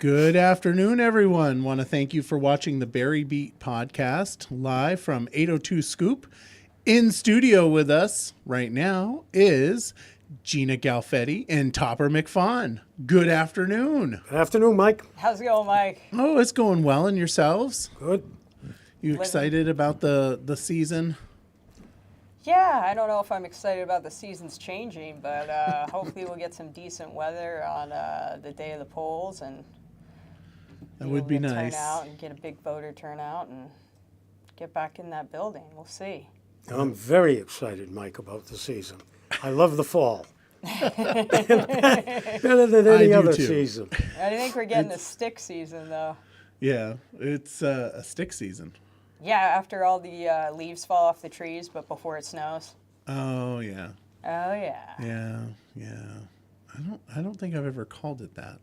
Good afternoon, everyone. Want to thank you for watching the Barre Beat podcast live from 802 Scoop. In studio with us right now is Gina Galfetti and Topper McFaun. Good afternoon. Good afternoon, Mike. How's it going, Mike? Oh, it's going well. And yourselves? Good. You excited about the season? Yeah, I don't know if I'm excited about the seasons changing, but hopefully we'll get some decent weather on the day of the polls, and that would be nice. Turn out and get a big voter turnout and get back in that building. We'll see. I'm very excited, Mike, about the season. I love the fall. Better than any other season. I think we're getting a stick season, though. Yeah, it's a stick season. Yeah, after all the leaves fall off the trees, but before it snows. Oh yeah. Oh yeah. Yeah. I don't think I've ever called it that.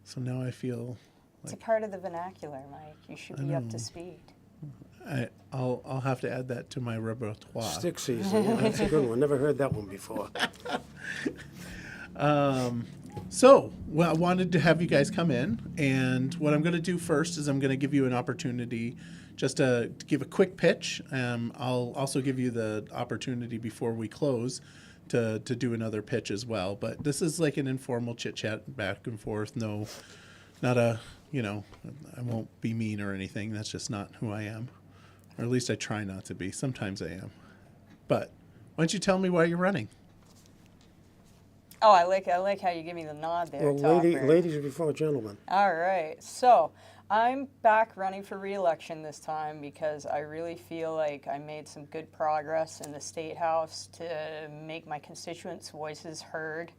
So now I feel it's a part of the vernacular, Mike. You should be up to speed. I'll have to add that to my repertoire. Stick season. Yeah, that's a good one. Never heard that one before. So, I wanted to have you guys come in, and what I'm going to do first is I'm going to give you an opportunity just to give a quick pitch. I'll also give you the opportunity before we close to do another pitch as well. But this is like an informal chit-chat back and forth. No, not a, I won't be mean or anything. That's just not who I am. Or at least I try not to be. Sometimes I am. But why don't you tell me why you're running? Oh, I like how you give me the nod there, Well, ladies before gentlemen. All right. So I'm back running for re-election this time because I really feel like I made some good progress in the State House to make my constituents' voices heard.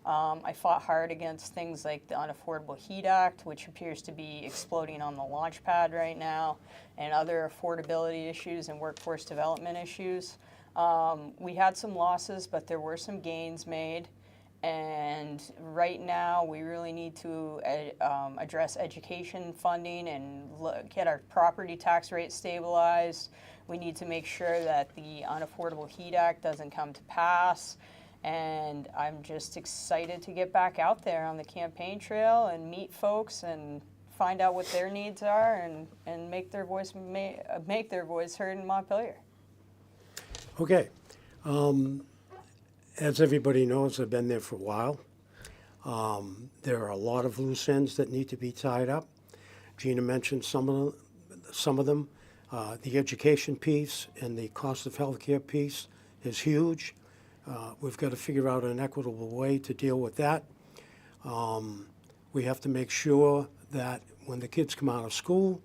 I fought hard against things like the Unaffordable Heat Act, which appears to be exploding on the launch pad right now, and other affordability issues and workforce development issues. We had some losses, but there were some gains made. And right now, we really need to address education funding and get our property tax rate stabilized. We need to make sure that the Unaffordable Heat Act doesn't come to pass. And I'm just excited to get back out there on the campaign trail and meet folks and find out what their needs are and make their voice heard in Montpelier. Okay. As everybody knows, I've been there for a while. There are a lot of loose ends that need to be tied up. Gina mentioned some of them. The education piece and the cost of healthcare piece is huge. We've got to figure out an equitable way to deal with that. We have to make sure that when the kids come out of school,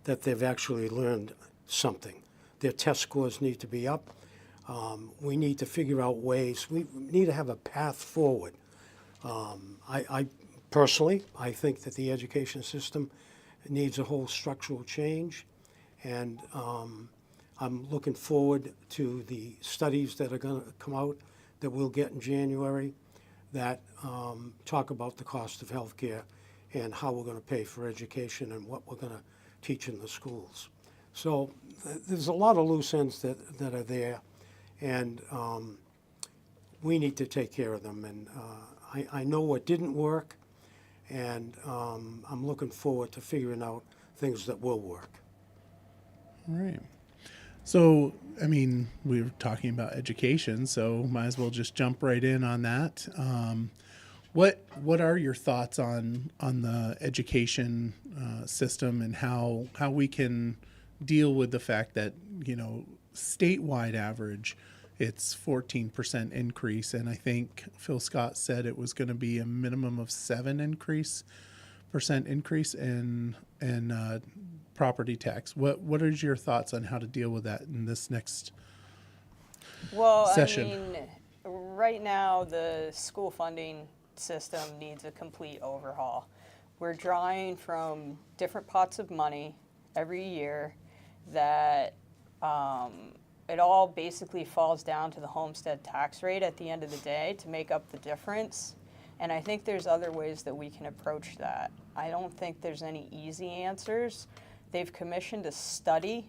that they've actually learned something. Their test scores need to be up. We need to figure out ways. We need to have a path forward. I personally think that the education system needs a whole structural change, and I'm looking forward to the studies that are going to come out that we'll get in January that talk about the cost of healthcare and how we're going to pay for education and what we're going to teach in the schools. So there's a lot of loose ends that are there. And we need to take care of them. And I know what didn't work, and I'm looking forward to figuring out things that will work. All right. So, we were talking about education, so might as well just jump right in on that. What are your thoughts on the education system and how we can deal with the fact that, statewide average, it's 14% increase, and I think Phil Scott said it was going to be a minimum of 7% increase in property tax. What are your thoughts on how to deal with that in this next session? Right now the school funding system needs a complete overhaul. We're drawing from different pots of money every year that it all basically falls down to the homestead tax rate at the end of the day to make up the difference. And I think there's other ways that we can approach that. I don't think there's any easy answers. They've commissioned a study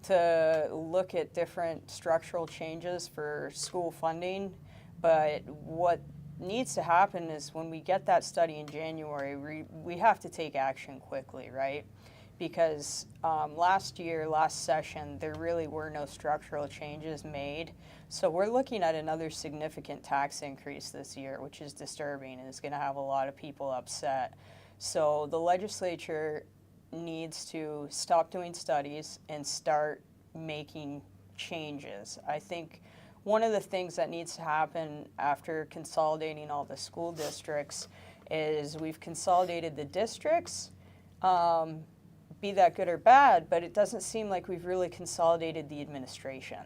to look at different structural changes for school funding, but what needs to happen is when we get that study in January, we have to take action quickly, right? Because last session, there really were no structural changes made. So we're looking at another significant tax increase this year, which is disturbing and is going to have a lot of people upset. So the legislature needs to stop doing studies and start making changes. I think one of the things that needs to happen after consolidating all the school districts is we've consolidated the districts, be that good or bad, but it doesn't seem like we've really consolidated the administration.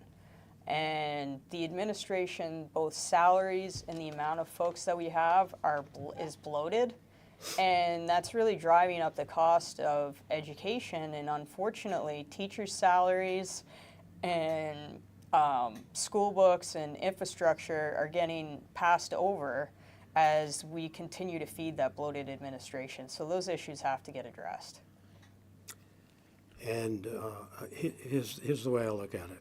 And the administration, both salaries and the amount of folks that we have is bloated. And that's really driving up the cost of education. And unfortunately, teachers' salaries and school books and infrastructure are getting passed over as we continue to feed that bloated administration. So those issues have to get addressed. And here's the way I look at it.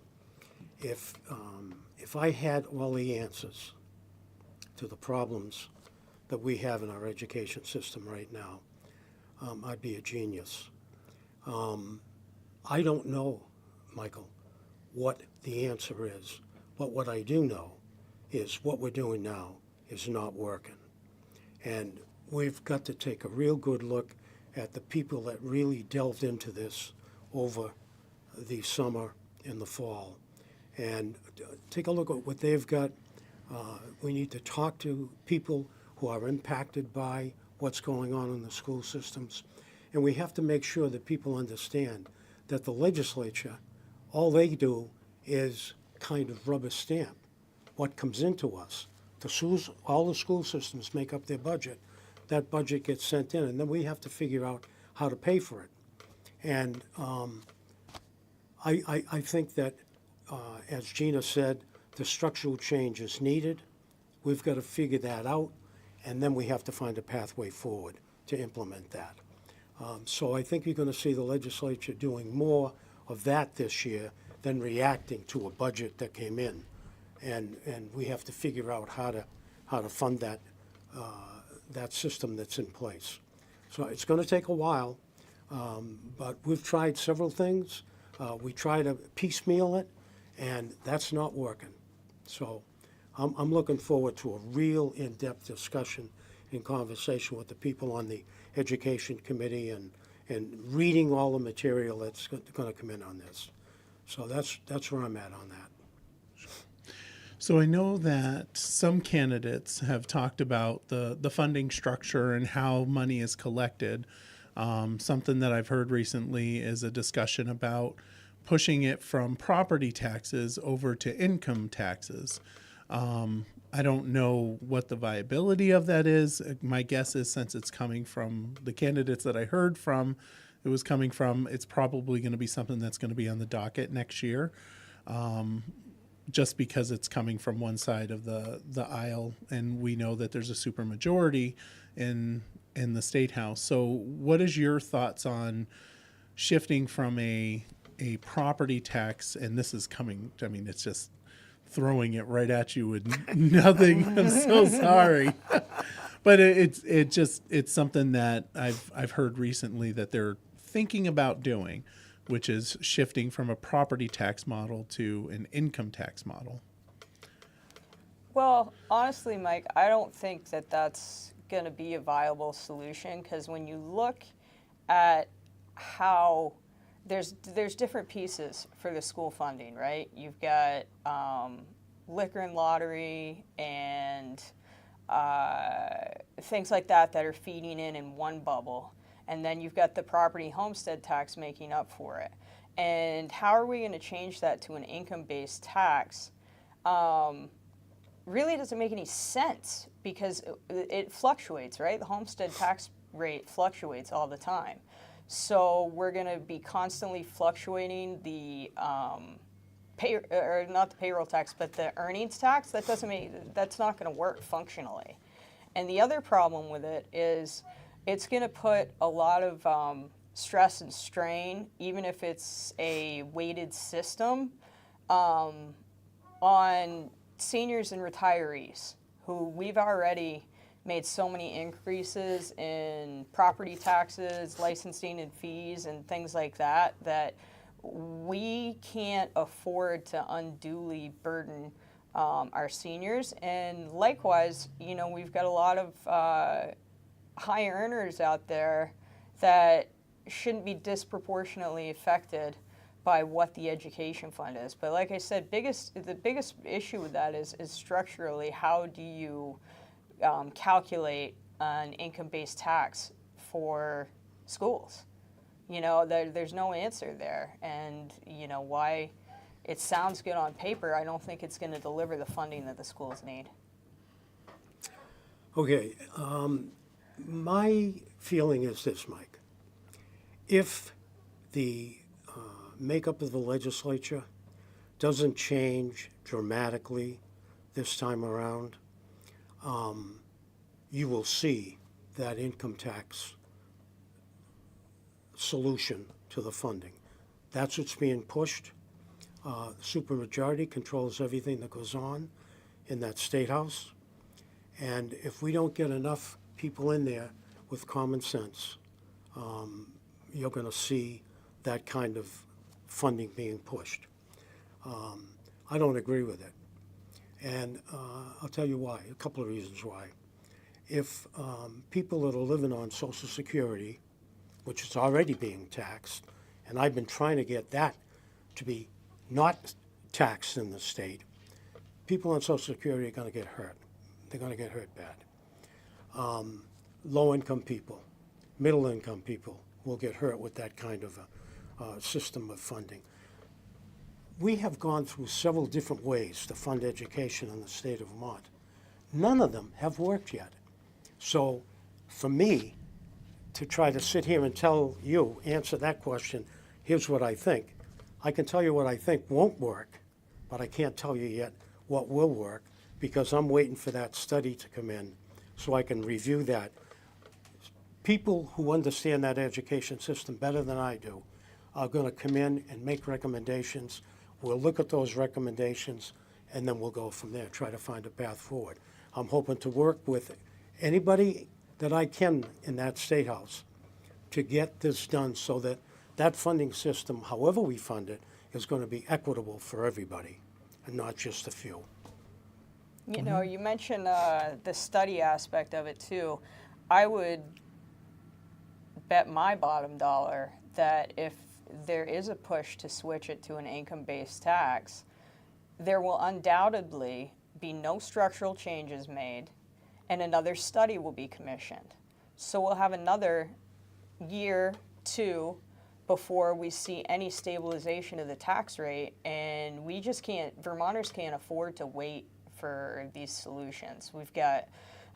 If I had all the answers to the problems that we have in our education system right now, I'd be a genius. I don't know, Michael, what the answer is, but what I do know is what we're doing now is not working. And we've got to take a real good look at the people that really delved into this over the summer and the fall, and take a look at what they've got. We need to talk to people who are impacted by what's going on in the school systems, and we have to make sure that people understand that the legislature, all they do is kind of rubber stamp what comes into us. All the school systems make up their budget. That budget gets sent in, and then we have to figure out how to pay for it. And I think that, as Gina said, the structural change is needed. We've got to figure that out, and then we have to find a pathway forward to implement that. So I think you're going to see the legislature doing more of that this year than reacting to a budget that came in. And we have to figure out how to fund that system that's in place. So it's going to take a while. But we've tried several things. We try to piecemeal it, and that's not working. So I'm looking forward to a real in-depth discussion and conversation with the people on the Education Committee and reading all the material that's going to come in on this. So that's where I'm at on that. So I know that some candidates have talked about the funding structure and how money is collected. Something that I've heard recently is a discussion about pushing it from property taxes over to income taxes. I don't know what the viability of that is. My guess is, since it's coming from the candidates that I heard from, it's probably going to be something that's going to be on the docket next year, just because it's coming from one side of the aisle, and we know that there's a supermajority in the State House. So what is your thoughts on shifting from a property tax, and this is coming, I mean, it's just throwing it right at you with nothing. I'm so sorry. But it's something that I've heard recently that they're thinking about doing, which is shifting from a property tax model to an income tax model. Well, honestly, Mike, I don't think that that's going to be a viable solution, because when you look at how there's different pieces for the school funding, right? You've got liquor and lottery and things like that are feeding in one bubble. And then you've got the property homestead tax making up for it. And how are we going to change that to an income-based tax? Really doesn't make any sense, because it fluctuates, right? The homestead tax rate fluctuates all the time. So we're going to be constantly fluctuating the not the payroll tax, but the earnings tax. That's not going to work functionally. And the other problem with it is it's going to put a lot of stress and strain, even if it's a weighted system, on seniors and retirees who we've already made so many increases in property taxes, licensing and fees and things like that, that we can't afford to unduly burden our seniors. And likewise, you know, we've got a lot of high earners out there that shouldn't be disproportionately affected by what the education fund is. But like I said, the biggest issue with that is structurally, how do you calculate an income-based tax for schools? You know, there's no answer there. And, you know, why it sounds good on paper, I don't think it's going to deliver the funding that the schools need. Okay, my feeling is this, Mike. If the makeup of the legislature doesn't change dramatically this time around, you will see that income tax solution to the funding. That's what's being pushed. Supermajority controls everything that goes on in that state house. And if we don't get enough people in there with common sense, you're going to see that kind of funding being pushed. I don't agree with it. And I'll tell you why, a couple of reasons why. If people that are living on Social Security, which is already being taxed, and I've been trying to get that to be not taxed in the state, people on Social Security are going to get hurt. They're going to get hurt bad. Low-income people, middle-income people will get hurt with that kind of a system of funding. We have gone through several different ways to fund education in the state of Vermont. None of them have worked yet. So for me, to try to sit here and tell you, answer that question, here's what I think. I can tell you what I think won't work, but I can't tell you yet what will work, because I'm waiting for that study to come in so I can review that. People who understand that education system better than I do are going to come in and make recommendations. We'll look at those recommendations, and then we'll go from there, try to find a path forward. I'm hoping to work with anybody that I can in that State House to get this done so that that funding system, however we fund it, is going to be equitable for everybody and not just a few. You know, you mentioned the study aspect of it too. I would bet my bottom dollar that if there is a push to switch it to an income-based tax, there will undoubtedly be no structural changes made, and another study will be commissioned. So we'll have another year, two, before we see any stabilization of the tax rate, and we just can't, Vermonters can't afford to wait for these solutions. We've got,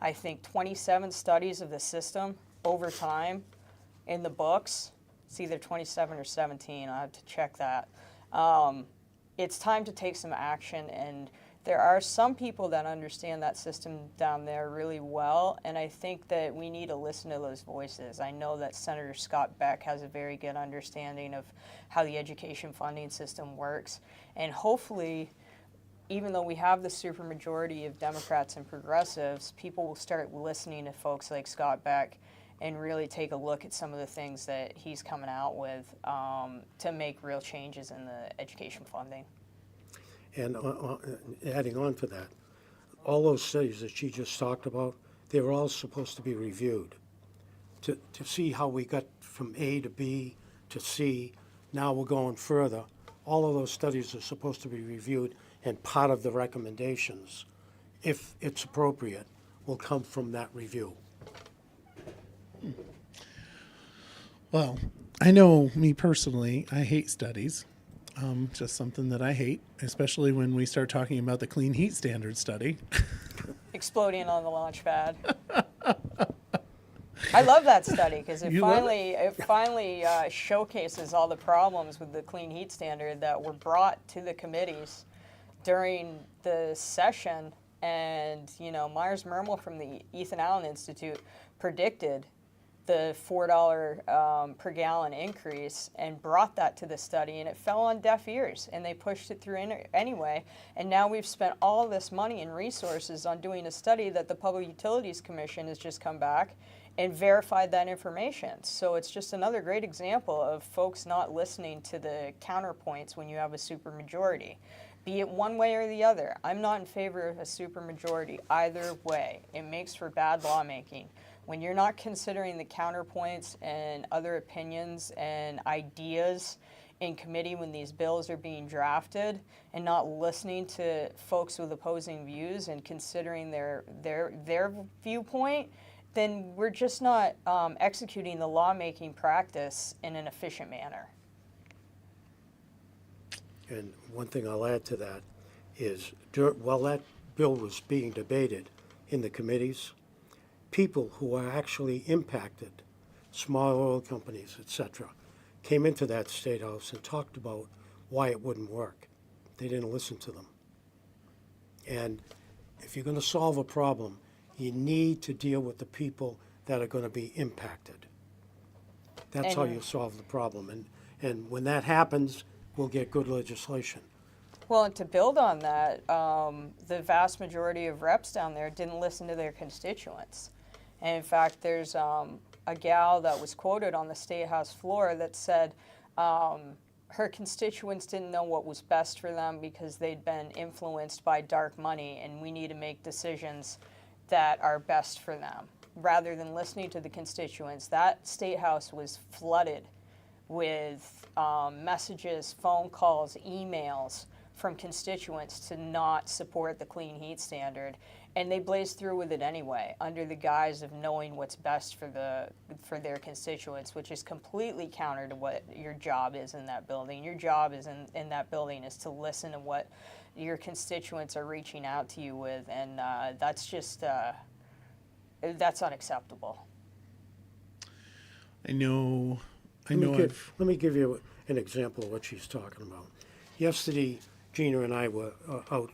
I think, 27 studies of the system over time in the books. It's either 27 or 17, I'll have to check that. It's time to take some action, and there are some people that understand that system down there really well, and I think that we need to listen to those voices. I know that Senator Scott Beck has a very good understanding of how the education funding system works, and hopefully, even though we have the supermajority of Democrats and progressives, people will start listening to folks like Scott Beck and really take a look at some of the things that he's coming out with to make real changes in the education funding. And adding on to that, all those studies that she just talked about, they were all supposed to be reviewed to see how we got from A to B to C. Now we're going further. All of those studies are supposed to be reviewed, and part of the recommendations, if it's appropriate, will come from that review. Well, I know me personally, I hate studies. Just something that I hate, especially when we start talking about the clean heat standard study. Exploding on the launch pad. I love that study because it finally showcases all the problems with the clean heat standard that were brought to the committees during the session. And, you know, Myers Mermel from the Ethan Allen Institute predicted the $4 per gallon increase and brought that to the study, and it fell on deaf ears, and they pushed it through anyway. And now we've spent all this money and resources on doing a study that the Public Utilities Commission has just come back and verified that information. So it's just another great example of folks not listening to the counterpoints when you have a supermajority. Be it one way or the other. I'm not in favor of a supermajority either way. It makes for bad lawmaking. When you're not considering the counterpoints and other opinions and ideas in committee when these bills are being drafted, and not listening to folks with opposing views and considering their viewpoint, then we're just not executing the lawmaking practice in an efficient manner. And one thing I'll add to that is, while that bill was being debated in the committees, people who are actually impacted, small oil companies, etc., came into that State House and talked about why it wouldn't work. They didn't listen to them. And if you're going to solve a problem, you need to deal with the people that are going to be impacted. That's how you solve the problem. And when that happens, we'll get good legislation. Well, and to build on that, the vast majority of reps down there didn't listen to their constituents. And in fact, there's a gal that was quoted on the State House floor that said her constituents didn't know what was best for them because they'd been influenced by dark money, and we need to make decisions that are best for them. Rather than listening to the constituents, that State House was flooded with messages, phone calls, emails from constituents to not support the clean heat standard, and they blazed through with it anyway, under the guise of knowing what's best for their constituents, which is completely counter to what your job is in that building. Your job is in that building is to listen to what your constituents are reaching out to you with, and that's just that's unacceptable. Let me give you an example of what she's talking about. Yesterday, Gina and I were out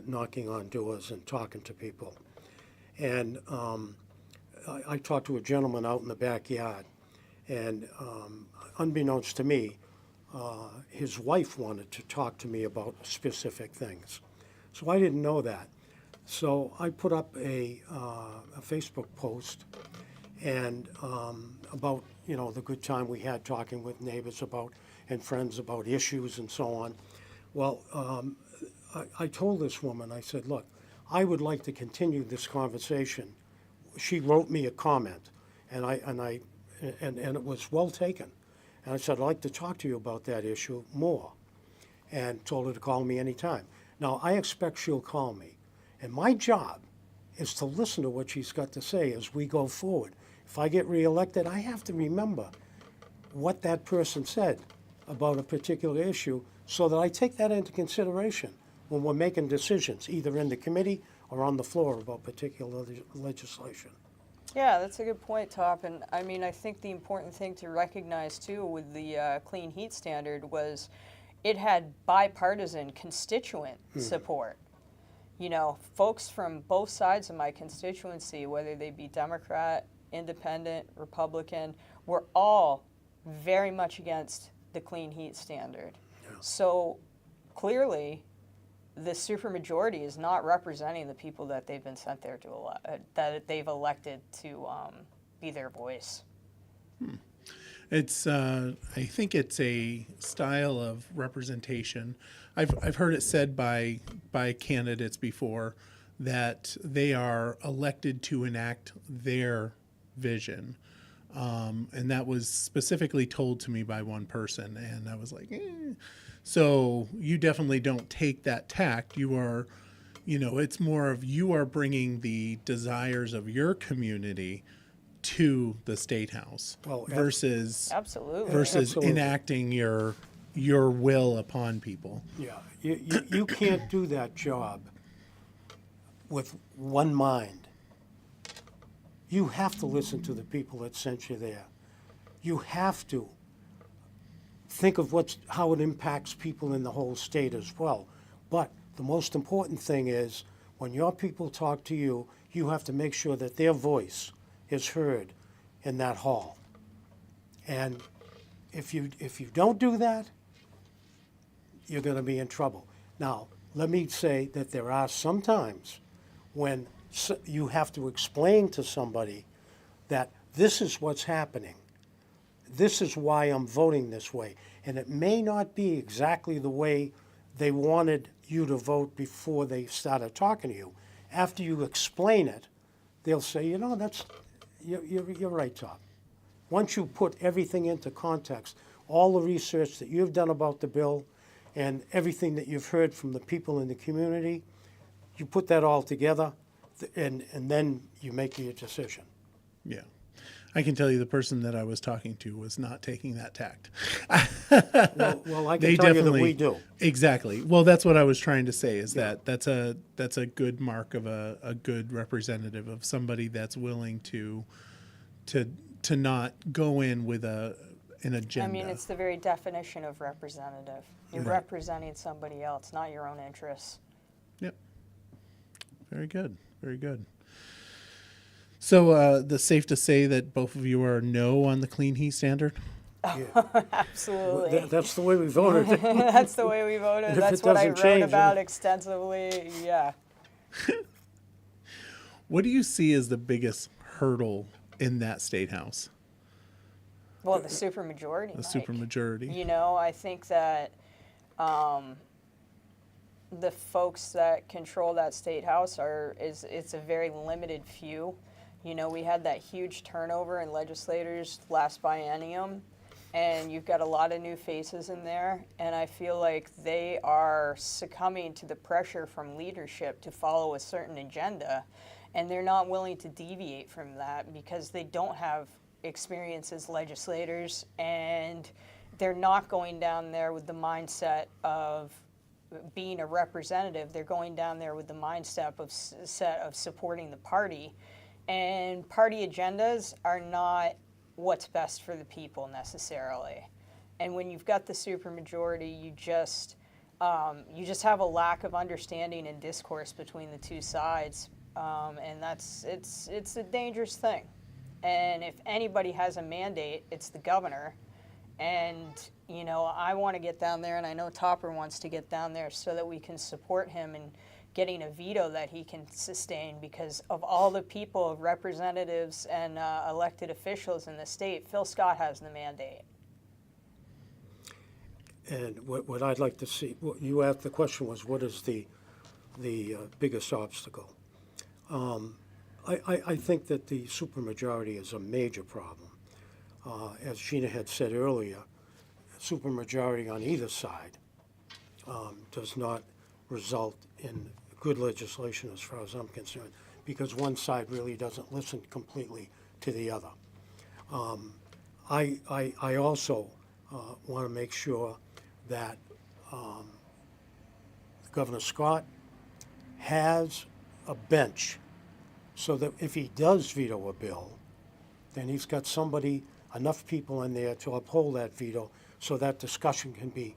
knocking on doors and talking to people. And I talked to a gentleman out in the backyard. And unbeknownst to me, his wife wanted to talk to me about specific things. So I didn't know that. So I put up a Facebook post and about the good time we had talking with neighbors about and friends about issues and so on. Well, I told this woman, I said, look, I would like to continue this conversation. She wrote me a comment, and it was well taken. And I said, I'd like to talk to you about that issue more, and told her to call me anytime. Now, I expect she'll call me, and my job is to listen to what she's got to say as we go forward. If I get reelected, I have to remember what that person said about a particular issue so that I take that into consideration when we're making decisions, either in the committee or on the floor about particular legislation. Yeah, that's a good point, Top. And I mean, I think the important thing to recognize too with the clean heat standard was it had bipartisan constituent support. Folks from both sides of my constituency, whether they be Democrat, Independent, Republican, were all very much against the clean heat standard. Yeah. So clearly, the supermajority is not representing the people that they've been sent there to that they've elected to be their voice. It's I think it's a style of representation. I've heard it said by candidates before that they are elected to enact their vision. And that was specifically told to me by one person, and I was like, eh. So you definitely don't take that tact. You are, it's more of you are bringing the desires of your community to the State House versus enacting your will upon people. Yeah, you can't do that job with one mind. You have to listen to the people that sent you there. You have to think of how it impacts people in the whole state as well. But the most important thing is when your people talk to you, you have to make sure that their voice is heard in that hall. And if you don't do that, you're going to be in trouble. Now, let me say that there are some times when you have to explain to somebody that this is what's happening. This is why I'm voting this way. And it may not be exactly the way they wanted you to vote before they started talking to you. After you explain it, they'll say, you know, you're right, Tom. Once you put everything into context, all the research that you've done about the bill and everything that you've heard from the people in the community, you put that all together and then you make your decision. Yeah. I can tell you the person that I was talking to was not taking that tact. Well, I can tell you that we do. Exactly. Well, that's what I was trying to say is that that's a good mark of a good representative, of somebody that's willing to not go in with an agenda. I mean, it's the very definition of representative. You're Right. representing somebody else, not your own interests. Yep. Very good. Very good. So, the safe to say that both of you are no on the clean heat standard? Absolutely. That's the way we voted. That's the way we voted. If That's it what I doesn't wrote change, about then- extensively. Yeah. What do you see as the biggest hurdle in that state house? Well, the supermajority. The Mike. supermajority? You know, I think that the folks that control that state house it's a very limited few. You know, we had that huge turnover in legislators last biennium, and you've got a lot of new faces in there, and I feel like they are succumbing to the pressure from leadership to follow a certain agenda, and they're not willing to deviate from that because they don't have experience as legislators, and they're not going down there with the mindset of being a representative. They're going down there with the mindset of supporting the party, and party agendas are not what's best for the people necessarily. And when you've got the supermajority, you just have a lack of understanding and discourse between the two sides, and it's a dangerous thing. And if anybody has a mandate, it's the governor. And, you know, I want to get down there, and I know Topper wants to get down there so that we can support him in getting a veto that he can sustain, because of all the people, representatives and elected officials in the state, Phil Scott has the mandate. And what I'd like to see, what you asked, the question was, what is the biggest obstacle? I think that the supermajority is a major problem. As Gina had said earlier, supermajority on either side does not result in good legislation as far as I'm concerned, because one side really doesn't listen completely to the other. I also want to make sure that Governor Scott has a bench so that if he does veto a bill, then he's got somebody, enough people in there to uphold that veto so that discussion can be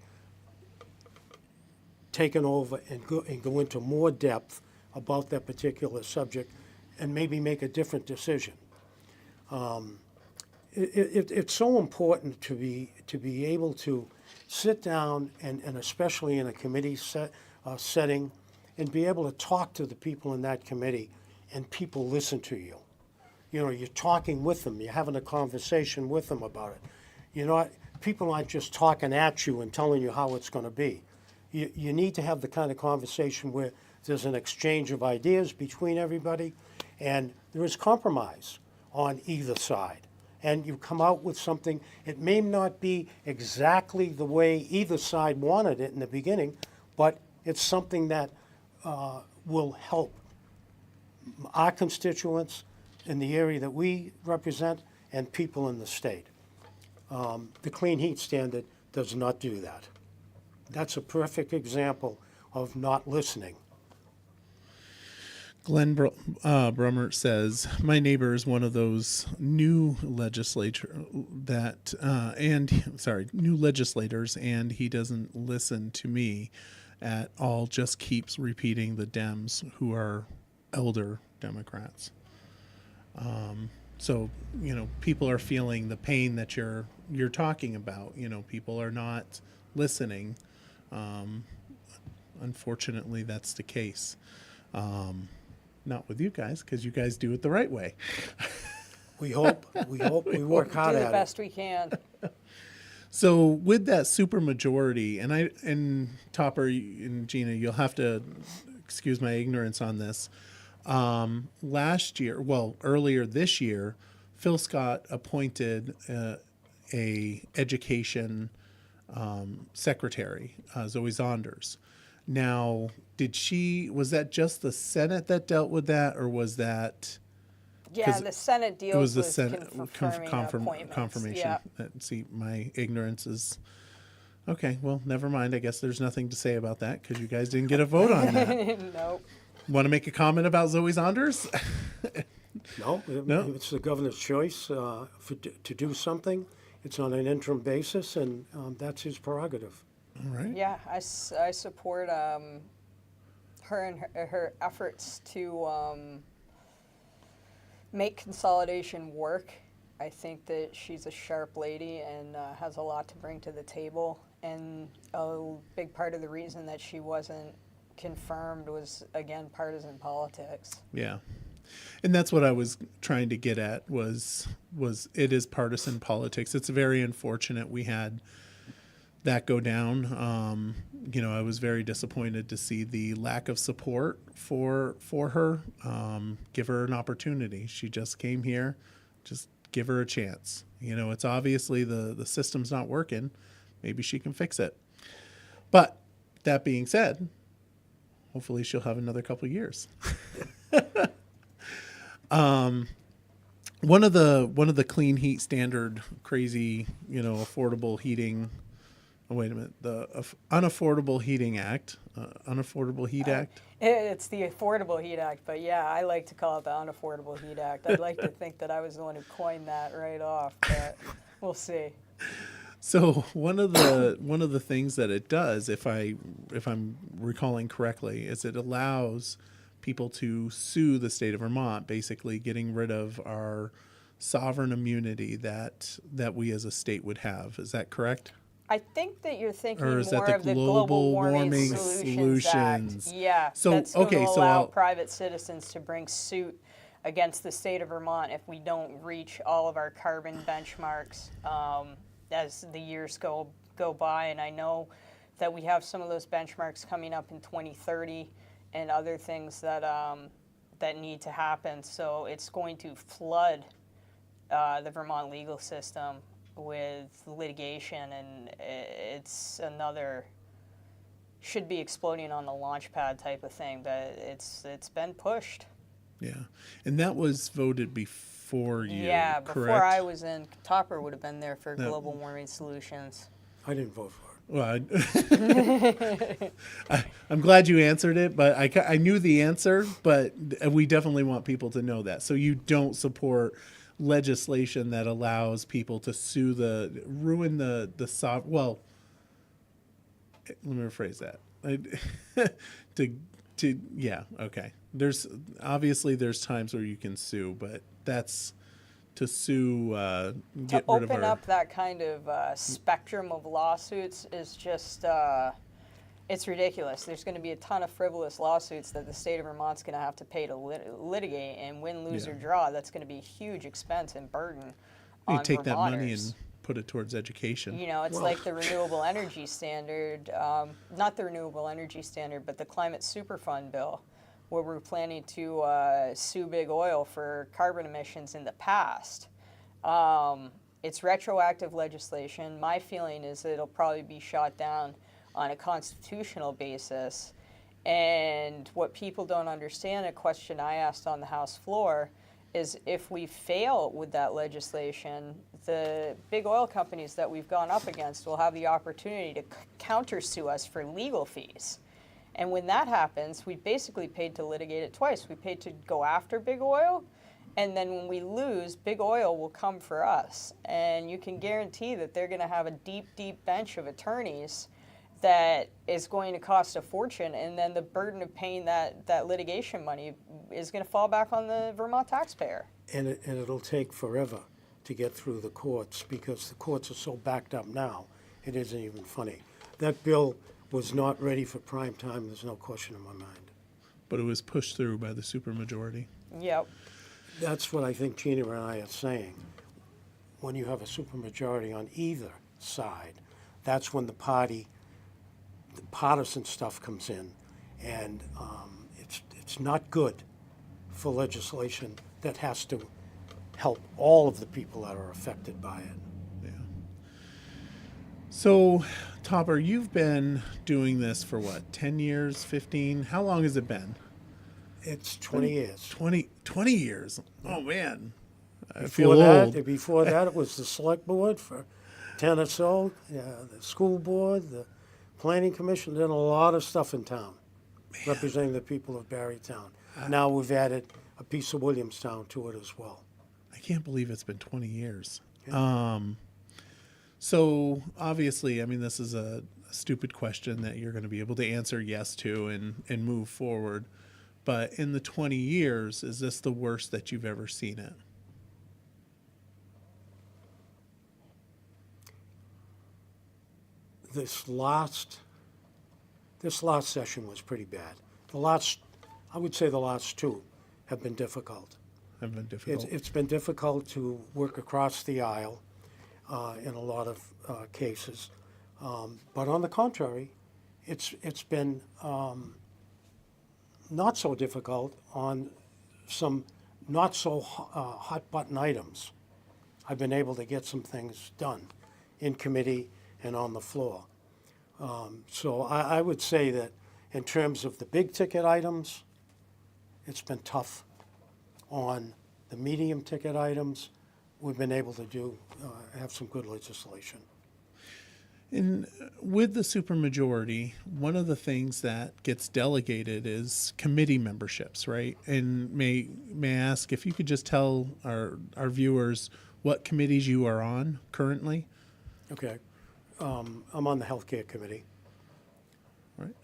taken over and go into more depth about that particular subject and maybe make a different decision. It's so important to be able to sit down and especially in a committee setting and be able to talk to the people in that committee and people listen to you. You know, you're talking with them, you're having a conversation with them about it. You know, people aren't just talking at you and telling you how it's going to be. You need to have the kind of conversation where there's an exchange of ideas between everybody and there is compromise on either side. And you come out with something, it may not be exactly the way either side wanted it in the beginning, but it's something that will help our constituents in the area that we represent and people in the state. The clean heat standard does not do that. That's a perfect example of not listening. Glenn Brummert says, my neighbor is one of those new legislators, and he doesn't listen to me at all, just keeps repeating the Dems who are elder Democrats. So, people are feeling the pain that you're talking about. People are not listening. Unfortunately, that's the case. Not with you guys, because you guys do it the right way. We hope. We work hard Do the at it. best we can. So with that supermajority, and Topper and Gina, you'll have to excuse my ignorance on this. Earlier this year, Phil Scott appointed a education secretary, Zoe Zonders. Now, was that just the Senate that dealt with that, or was that? Yeah, the Senate It was deals the with Senate confirming appointments. confirmation. Yeah. See, my ignorance is okay. Well, never mind. I guess there's nothing to say about that because you guys didn't get a vote on that. Nope. Want to make a comment about Zoe Zonders? No, it's the governor's choice to do something. It's on an interim basis, and that's his prerogative. All right. Yeah, I support her and her efforts to make consolidation work. I think that she's a sharp lady and has a lot to bring to the table. And a big part of the reason that she wasn't confirmed was, again, partisan politics. Yeah. And that's what I was trying to get at was it is partisan politics. It's very unfortunate we had that go down. I was very disappointed to see the lack of support for her. Give her an opportunity. She just came here. Just give her a chance. It's obviously the system's not working. Maybe she can fix it. But that being said, hopefully she'll have another couple of years. One of the clean heat standard crazy, affordable heating. Oh, wait a minute. The Unaffordable Heating Act, Unaffordable Heat Act. It's the Affordable Heat Act, but yeah, I like to call it the Unaffordable Heat Act. I'd like to think that I was the one who coined that right off, but we'll see. So one of the things that it does, if I'm recalling correctly, is it allows people to sue the state of Vermont, basically getting rid of our sovereign immunity that we as a state would have. Is that correct? I think that you're thinking Or is more that of the Global Warming Solutions Act. Yeah, So, that's going okay, to so allow I'll- private citizens to bring suit against the state of Vermont if we don't reach all of our carbon benchmarks as the years go by. And I know that we have some of those benchmarks coming up in 2030 and other things that that need to happen. So it's going to flood the Vermont legal system with litigation, and it's another should be exploding on the launch pad type of thing, but it's been pushed. Yeah, and that was voted before you. Yeah, correct? before I was in, Topper would have been there for No. Global Warming Solutions. I didn't vote for it. Well, I'm glad you answered it, but I knew the answer, but we definitely want people to know that. So you don't support legislation that allows people to sue ruin the well, let me rephrase that. Yeah, okay. There's times where you can sue, but that's to sue, get To rid of open our... up that kind of spectrum of lawsuits is just, it's ridiculous. There's going to be a ton of frivolous lawsuits that the state of Vermont's going to have to pay to litigate, and win, lose, or draw, that's going to be a huge expense and burden on You take that money Vermonters. and put it towards education. It's like the renewable energy standard, not the renewable energy standard, but the climate superfund bill, where we're planning to sue big oil for carbon emissions in the past. It's retroactive legislation. My feeling is that it'll probably be shot down on a constitutional basis. And what people don't understand, a question I asked on the House floor, is if we fail with that legislation, the big oil companies that we've gone up against will have the opportunity to countersue us for legal fees. And when that happens, we basically paid to litigate it twice. We paid to go after big oil, and then when we lose, big oil will come for us. And you can guarantee that they're going to have a deep, deep bench of attorneys that is going to cost a fortune, and then the burden of paying that litigation money is going to fall back on the Vermont taxpayer. And it'll take forever to get through the courts because the courts are so backed up now, it isn't even funny. That bill was not ready for prime time, there's no question in my mind. But it was pushed through by the supermajority. Yep. That's what I think Gina and I are saying. When you have a supermajority on either side, that's when the partisan stuff comes in, and it's not good for legislation that has to help all of the people that are affected by it. Yeah. So, Topper, you've been doing this for what, 10 years, 15? How long has it been? It's 20 years. 20 years. Oh, man. I Before feel old. before that, it was the select board for 10 or so, the school board, the planning commission, did a lot of stuff in town, representing the people of Barrytown. Now we've added a piece of Williamstown to it as well. I can't believe it's been 20 years. Yeah. So obviously, I mean, this is a stupid question that you're going to be able to answer yes to and move forward. But in the 20 years, is this the worst that you've ever seen it? This last session was pretty bad. I would say the last two have been difficult. Have been difficult. It's been difficult to work across the aisle in a lot of cases. But on the contrary, it's been not so difficult on some not so hot button items. I've been able to get some things done in committee and on the floor. So I would say that in terms of the big ticket items, it's been tough. On the medium ticket items, we've been able to have some good legislation. And with the supermajority, one of the things that gets delegated is committee memberships, right? And may I ask if you could just tell our viewers what committees you are on currently? Okay. I'm on the healthcare committee. Right.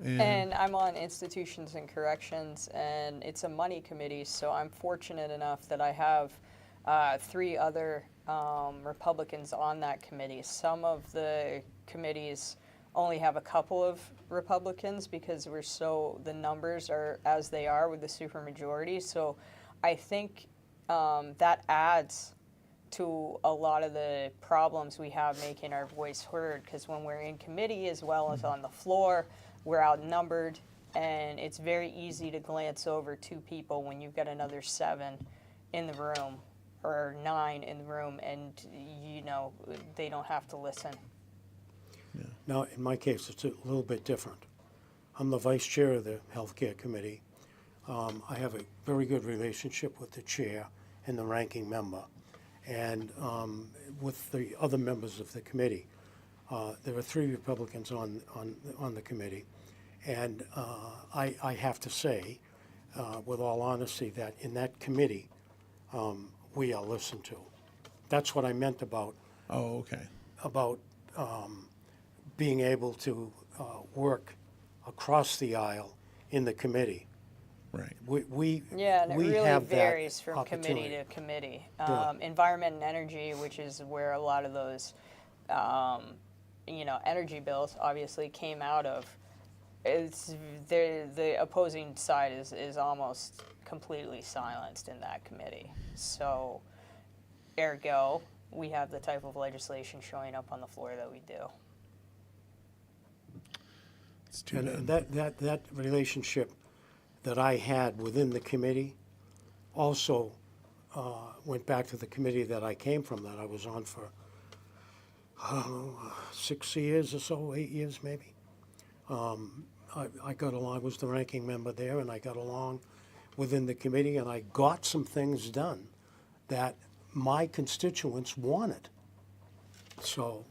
And I'm on institutions and corrections, and it's a money committee, so I'm fortunate enough that I have 3 other Republicans on that committee. Some of the committees only have a couple of Republicans because the numbers are as they are with the supermajority. So I think that adds to a lot of the problems we have making our voice heard, because when we're in committee as well as on the floor, we're outnumbered, and it's very easy to glance over 2 people when you've got another 7 in the room or 9 in the room, and they don't have to listen. Yeah. Now, in my case, it's a little bit different. I'm the vice chair of the healthcare committee. I have a very good relationship with the chair and the ranking member, and with the other members of the committee. There are 3 Republicans on the committee, and I have to say, with all honesty, that in that committee, we are listened to. That's what I meant about Okay. being able to work across the aisle in the committee. Right. We Yeah, and it we really have that varies from committee opportunity. to committee. Yeah. Environment and energy, which is where a lot of those, energy bills obviously came out of. The opposing side is almost completely silenced in that committee. So, ergo, we have the type of legislation showing up on the floor that we do. It's too And bad. that relationship that I had within the committee also went back to the committee that I came from, that I was on for, 6 years or so, 8 years maybe. I got along, I was the ranking member there, and I got along within the committee, and I got some things done that my constituents wanted. So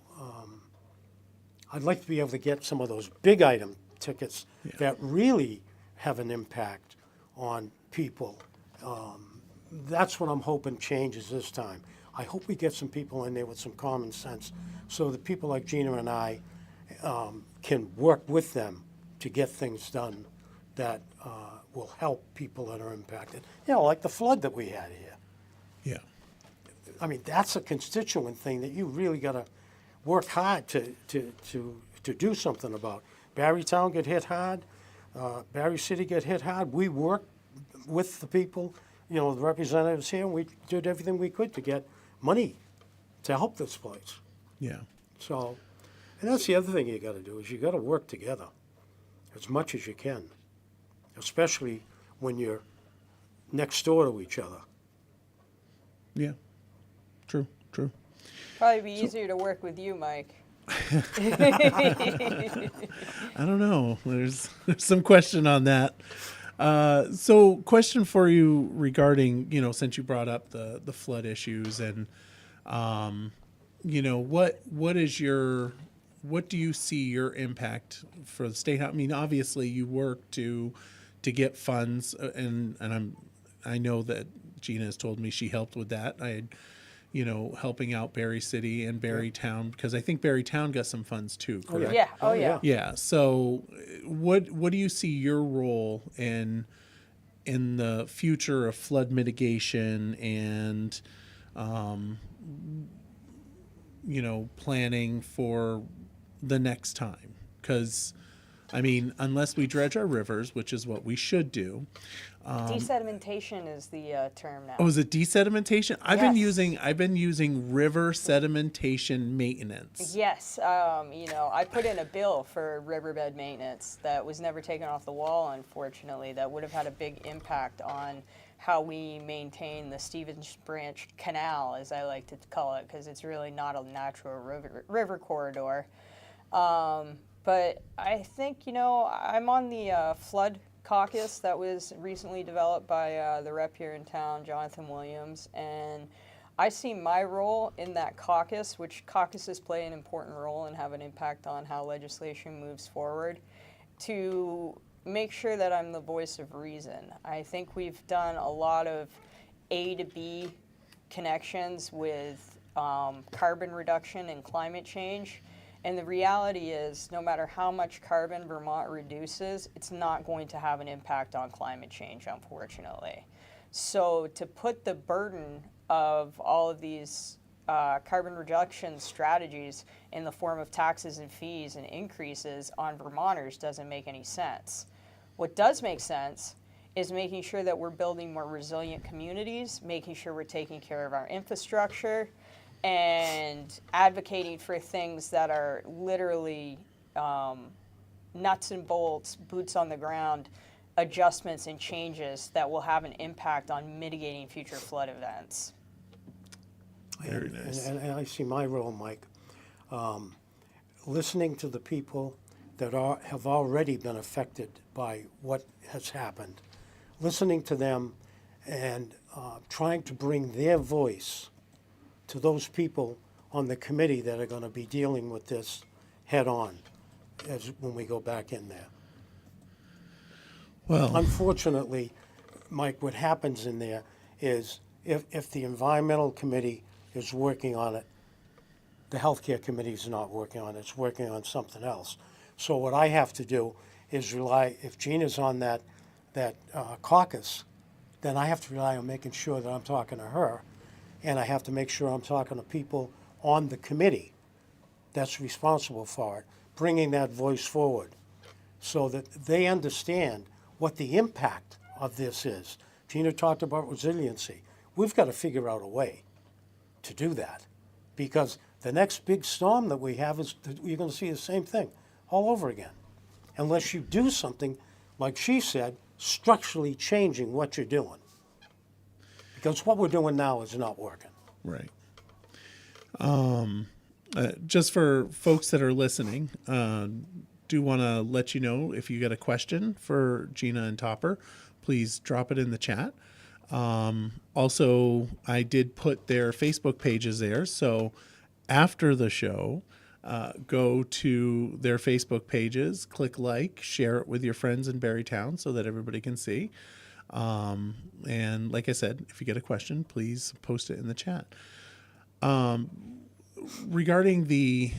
I'd like to be able to get some of those big item tickets that really have an impact on people. That's what I'm hoping changes this time. I hope we get some people in there with some common sense, so that people like Gina and I can work with them to get things done that will help people that are impacted. You know, like the flood that we had here. Yeah. I mean, that's a constituent thing that you really got to work hard to do something about. Barrytown get hit hard. Barre City get hit hard. We worked with the people, you know, the representatives here, and we did everything we could to get money to help this place. Yeah. So, and that's the other thing you got to do is you got to work together as much as you can, especially when you're next door to each other. Yeah. True. Probably be easier to work with you, Mike. I don't know. There's some question on that. So question for you regarding, you know, since you brought up the flood issues and, you know, what do you see your impact for the state? I mean, obviously you work to get funds and I know that Gina has told me she helped with that. You know, helping out Barre City and Barrytown, because I think Barrytown got some funds too, correct? Yeah. Oh, yeah. Yeah. So what do you see your role in the future of flood mitigation and, you know, planning for the next time? Because, I mean, unless we dredge our rivers, which is what we should do. Desedimentation is the term now. Oh, is it desedimentation? I've Yes. been using river sedimentation maintenance. Yes, you know, I put in a bill for riverbed maintenance that was never taken off the wall, unfortunately. That would have had a big impact on how we maintain the Stevens Branch Canal, as I like to call it, because it's really not a natural river corridor. But I think, you know, I'm on the flood caucus that was recently developed by the rep here in town, Jonathan Williams, and I see my role in that caucus, which caucuses play an important role and have an impact on how legislation moves forward, to make sure that I'm the voice of reason. I think we've done a lot of A to B connections with carbon reduction and climate change. And the reality is, no matter how much carbon Vermont reduces, it's not going to have an impact on climate change, unfortunately. So to put the burden of all of these carbon reduction strategies in the form of taxes and fees and increases on Vermonters doesn't make any sense. What does make sense is making sure that we're building more resilient communities, making sure we're taking care of our infrastructure, and advocating for things that are literally nuts and bolts, boots on the ground adjustments and changes that will have an impact on mitigating future flood events. Very nice. And I see my role, Mike, listening to the people that have already been affected by what has happened, listening to them and trying to bring their voice to those people on the committee that are going to be dealing with this head on when we go back in there. Well, Unfortunately, Mike, what happens in there is if the environmental committee is working on it, the healthcare committee is not working on it, it's working on something else. So what I have to do is rely, if Gina's on that caucus, then I have to rely on making sure that I'm talking to her, and I have to make sure I'm talking to people on the committee that's responsible for it, bringing that voice forward so that they understand what the impact of this is. Gina talked about resiliency. We've got to figure out a way to do that, because the next big storm that we have is you're going to see the same thing all over again, unless you do something, like she said, structurally changing what you're doing. Because what we're doing now is not working. right. Just for folks that are listening, do want to let you know if you got a question for Gina and Topper, please drop it in the chat. Also, I did put their Facebook pages there, so after the show, go to their Facebook pages, click like, share it with your friends in Barrytown so that everybody can see. And like I said, if you get a question, please post it in the chat. Regarding the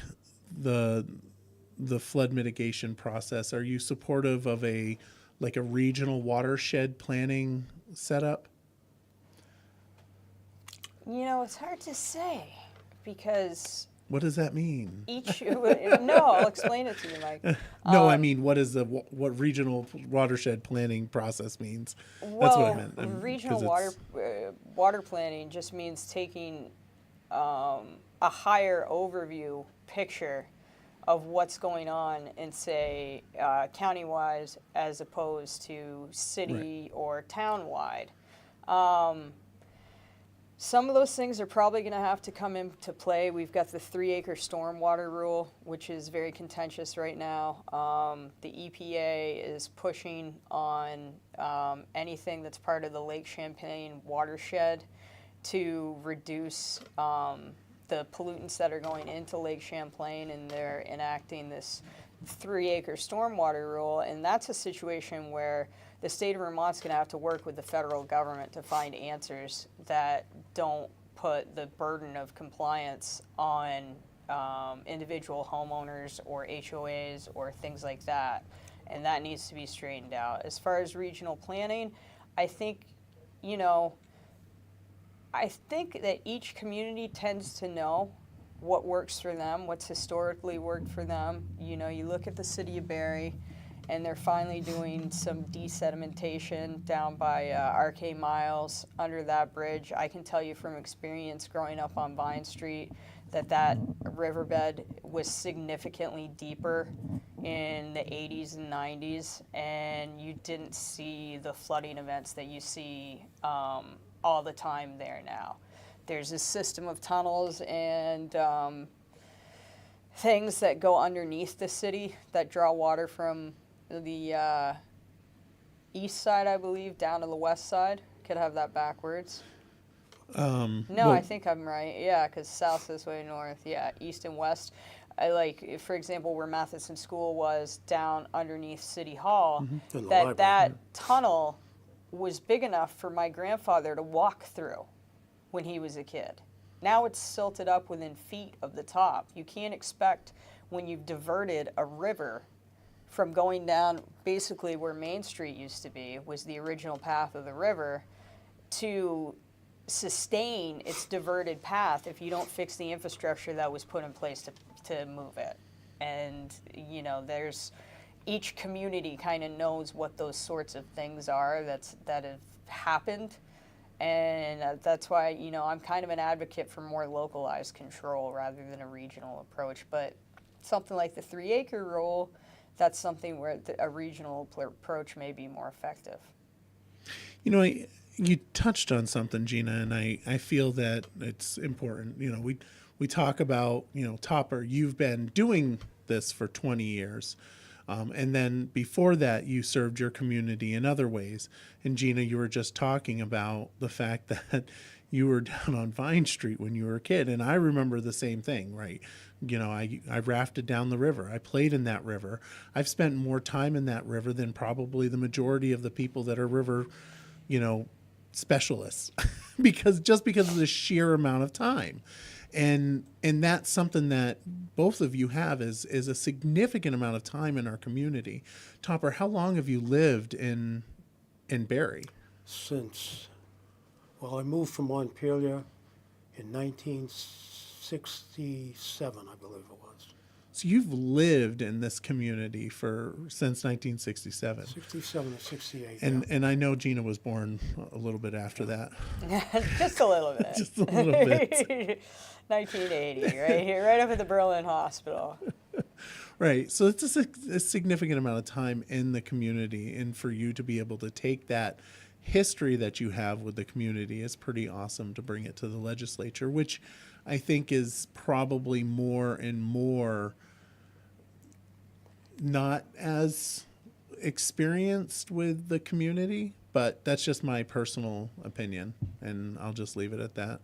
the flood mitigation process, are you supportive of a regional watershed planning setup? It's hard to say because What does that mean? no, I'll explain it to you, Mike. No, I mean, what regional watershed planning process means? That's what I meant. Regional 'Cause water planning just means taking a higher overview picture of what's going on in, say, county-wise as opposed to city or town-wide. Some of those things are probably going to have to come into play. We've got the 3-acre stormwater rule, which is very contentious right now. The EPA is pushing on anything that's part of the Lake Champlain watershed to reduce the pollutants that are going into Lake Champlain, and they're enacting this 3-acre stormwater rule. And that's a situation where the state of Vermont's going to have to work with the federal government to find answers that don't put the burden of compliance on individual homeowners or HOAs or things like that. And that needs to be straightened out. As far as regional planning, I think, that each community tends to know what works for them, what's historically worked for them. You look at the city of Barre, and they're finally doing some desedimentation down by RK Miles under that bridge. I can tell you from experience growing up on Vine Street that riverbed was significantly deeper in the 80s and 90s, and you didn't see the flooding events that you see all the time there now. There's a system of tunnels and things that go underneath the city that draw water from the east side, I believe, down to the west side. Could have that backwards. No, I think I'm right. Yeah, because south this way, north. Yeah, east and west. For example, where Matheson School was down underneath City Hall, that tunnel was big enough for my grandfather to walk through when he was a kid. Now it's silted up within feet of the top. You can't expect, when you've diverted a river from going down basically where Main Street used to be, was the original path of the river, to sustain its diverted path if you don't fix the infrastructure that was put in place to move it. And, each community kind of knows what those sorts of things are that have happened. And that's why, I'm kind of an advocate for more localized control rather than a regional approach. But something like the 3-acre rule, that's something where a regional approach may be more effective. You touched on something, Gina, and I feel that it's important. We talk about, Topper, you've been doing this for 20 years. And then before that, you served your community in other ways. And Gina, you were just talking about the fact that you were down on Vine Street when you were a kid. And I remember the same thing, right? I rafted down the river. I played in that river. I've spent more time in that river than probably the majority of the people that are river, specialists because of the sheer amount of time. And that's something that both of you have is a significant amount of time in our community. Topper, how long have you lived in Barre? I moved from Montpelier in 1967, I believe it was. So you've lived in this community since 1967. 67 to 68. And I know Gina was born a little bit after that. Just a little bit. Just a little bit. 1980, right here, right up at the Berlin Hospital. Right. So it's a significant amount of time in the community, and for you to be able to take that history that you have with the community is pretty awesome to bring it to the legislature, which I think is probably more and more not as experienced with the community, but that's just my personal opinion, and I'll just leave it at that.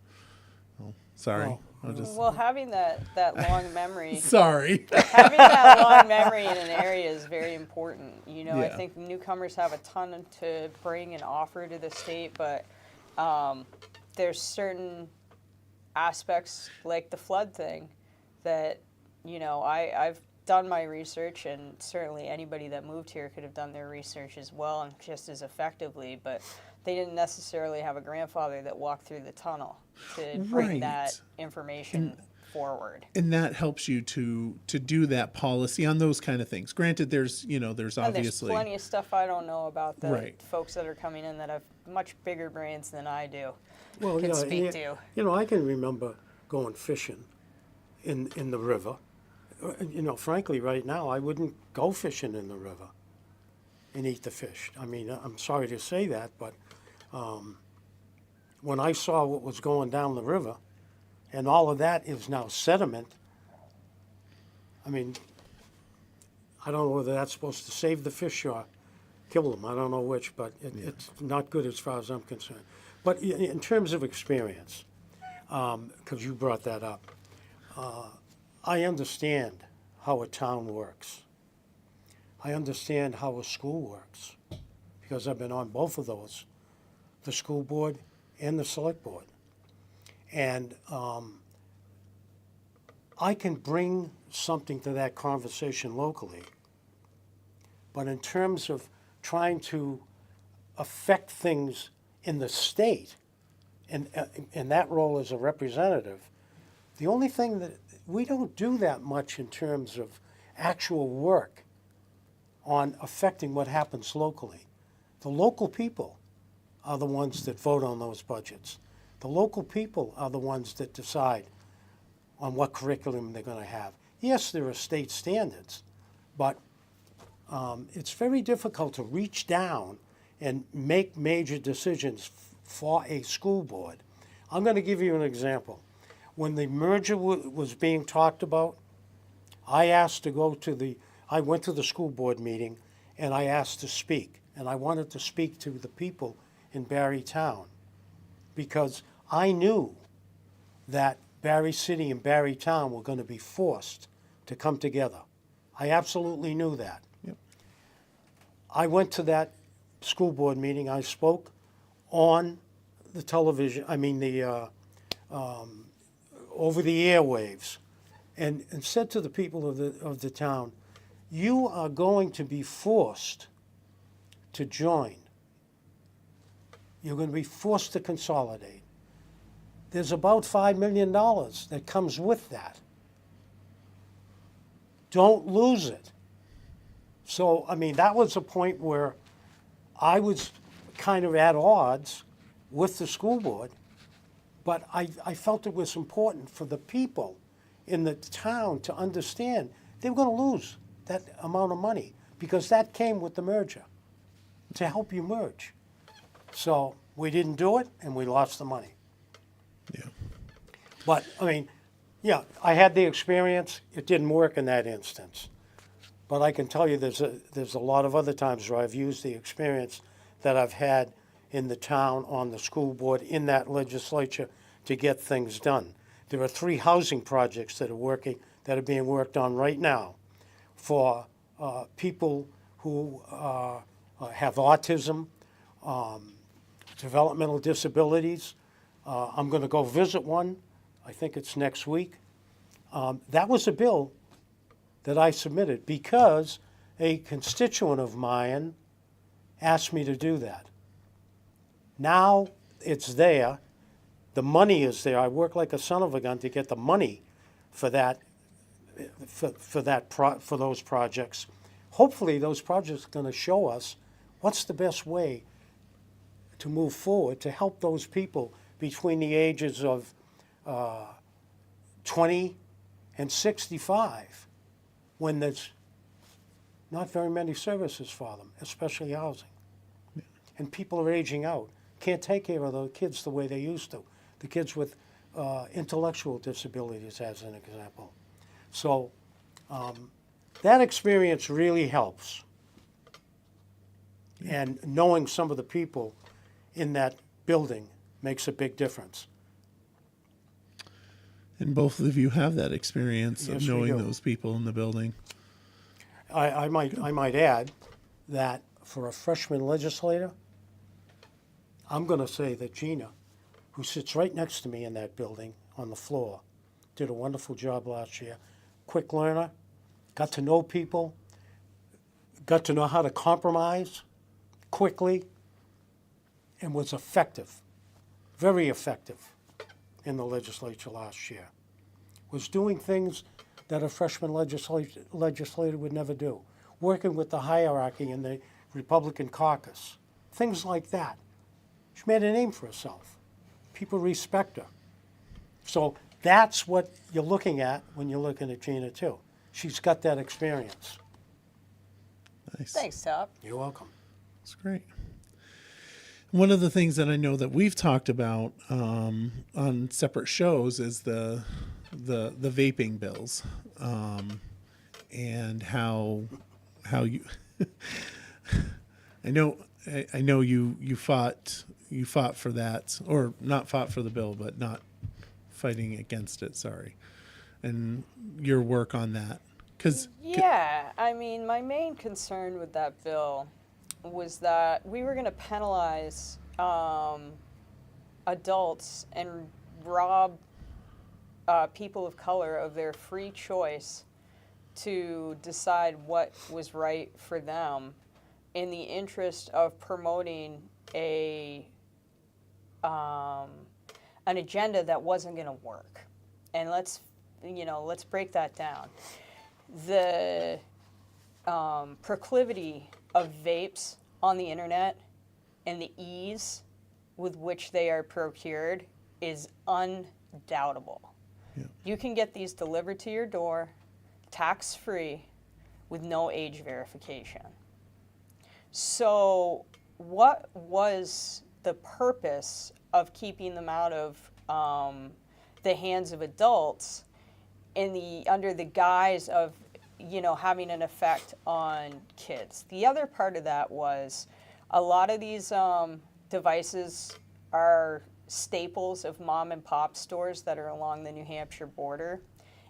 Oh, sorry. Well, having that long memory. Sorry. Having that long memory in an area is very important. Yeah. I think newcomers have a ton to bring and offer to the state, but there's certain aspects like the flood thing that, I've done my research, and certainly anybody that moved here could have done their research as well and just as effectively, but they didn't necessarily have a grandfather that walked through the tunnel to bring Right. that information forward. And that helps you to do that policy on those kind of things. Granted, there's there's And there's obviously plenty of stuff I don't know about the Right. folks that are coming in that have much bigger brains than I do. Well, can yeah, speak to. I can remember going fishing in the river. Frankly, right now, I wouldn't go fishing in the river and eat the fish. I mean, I'm sorry to say that, but when I saw what was going down the river, and all of that is now sediment, I mean, I don't know whether that's supposed to save the fish or kill them. I don't know which, but it's not good as far as I'm concerned. But in terms of experience, because you brought that up, I understand how a town works. I understand how a school works, because I've been on both of those, the school board and the select board. And I can bring something to that conversation locally, but in terms of trying to affect things in the state, and in that role as a representative, the only thing that we don't do that much in terms of actual work on affecting what happens locally. The local people are the ones that vote on those budgets. The local people are the ones that decide on what curriculum they're going to have. Yes, there are state standards, but it's very difficult to reach down and make major decisions for a school board. I'm going to give you an example. When the merger was being talked about, I went to the school board meeting and I asked to speak. And I wanted to speak to the people in Barre Town because I knew that Barre City and Barre Town were going to be forced to come together. I absolutely knew that. Yep. I went to that school board meeting. I spoke on the television, over the airwaves, and said to the people of the town, you are going to be forced to join. You're going to be forced to consolidate. There's about $5 million that comes with that. Don't lose it. So, that was a point where I was kind of at odds with the school board, but I felt it was important for the people in the town to understand they were going to lose that amount of money because that came with the merger, to help you merge. So we didn't do it, and we lost the money. Yeah. But, I had the experience. It didn't work in that instance. But I can tell you there's a lot of other times where I've used the experience that I've had in the town, on the school board, in that legislature to get things done. There are 3 housing projects that are being worked on right now for people who have autism, developmental disabilities. I'm going to go visit one. I think it's next week. That was a bill that I submitted because a constituent of mine asked me to do that. Now it's there. The money is there. I work like a son of a gun to get the money for that, for those projects. Hopefully, those projects are going to show us what's the best way to move forward to help those people between the ages of 20 and 65, when there's not very many services for them, especially housing. Yeah. And people are aging out. Can't take care of the kids the way they used to. The kids with intellectual disabilities, as an example. So that experience really helps. Yeah. And knowing some of the people in that building makes a big difference. And both of you have that experience Yes, of knowing those people in the building. I might add that for a freshman legislator, I'm going to say that Gina, who sits right next to me in that building on the floor, did a wonderful job last year. Quick learner, got to know people, got to know how to compromise quickly, and was effective, very effective in the legislature last year. Was doing things that a freshman legislator would never do, working with the hierarchy in the Republican caucus, things like that. She made a name for herself. People respect her. So that's what you're looking at when you're looking at Gina too. She's got that experience. Nice. Thanks, Top. You're welcome. That's great. One of the things that I know that we've talked about on separate shows is the vaping bills, and how you I know you fought for that, or not fought for the bill, but not fighting against it. Sorry, and your work on that, because Yeah, I mean, my main concern with that bill was that we were going to penalize adults and rob people of color of their free choice to decide what was right for them in the interest of promoting an agenda that wasn't going to work. And let's break that down. The proclivity of vapes on the internet and the ease with which they are procured is undoubtable. Yeah. You can get these delivered to your door, tax-free, with no age verification. So what was the purpose of keeping them out of the hands of adults under the guise of having an effect on kids? The other part of that was a lot of these devices are staples of mom and pop stores that are along the New Hampshire border,